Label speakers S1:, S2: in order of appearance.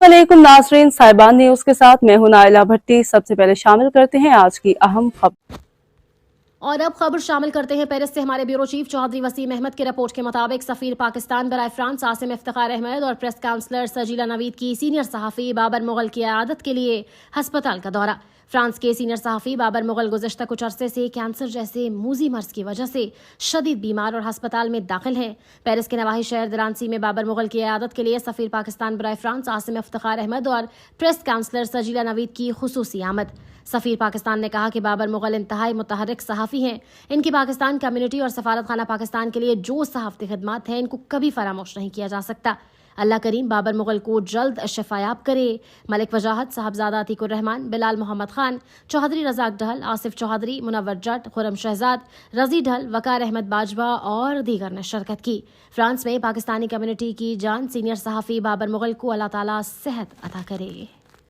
S1: अस्सलाम वालेकुम नाज़रीन, साहिबान न्यूज़ के साथ मैं हूं नाइला भट्टी। सबसे पहले शामिल करते हैं आज की अहम खबर।
S2: और अब खबर शामिल करते हैं पेरिस से हमारे ब्यूरो चीफ चौधरी वसीम अहमद की रिपोर्ट के मुताबिक सफीर पाकिस्तान बराए फ्रांस आसिम इफ्तिखार अहमद और प्रेस काउंसलर सजीला नवीद की सीनियर सहाफ़ी बाबर मुगल की इयादत के लिए हस्पताल का दौरा। फ्रांस के सीनियर सहाफ़ी बाबर मुगल गुज़श्ता कुछ अरसे से कैंसर जैसे मूजी मर्ज की वजह से शदीद बीमार और हस्पताल में दाखिल हैं। पेरिस के नवाही शहर दरानसी में बाबर मुगल की इयादत के लिए सफीर पाकिस्तान बराए फ्रांस आसिम इफ्तिखार अहमद और प्रेस काउंसलर सजीला नवीद की खुसूसी आमद। सफीर पाकिस्तान ने कहा कि बाबर मुगल इंतहाई मुतहर्रिक सहाफ़ी हैं। इनकी पाकिस्तान कम्युनिटी और सफारत खाना पाकिस्तान के लिए जो सहाफ़ती खिदमात हैं इनको कभी फरामोश नहीं किया जा सकता। अल्लाह करीम बाबर मुगल को जल्द शफायाब करे। मलिक वजाहत, साहबजादा अतीकुर रहमान, बिलाल मोहम्मद खान, चौधरी रज़ाक ढल, आसिफ चौधरी, मुनव्वर जट, खुरम शहजाद, रजी ढल, वकार अहमद बाजवा और दीगर ने शिरकत की। फ्रांस में पाकिस्तानी कम्युनिटी की जान सीनियर सहाफ़ी बाबर मुगल को अल्लाह ताला सेहत अता करे।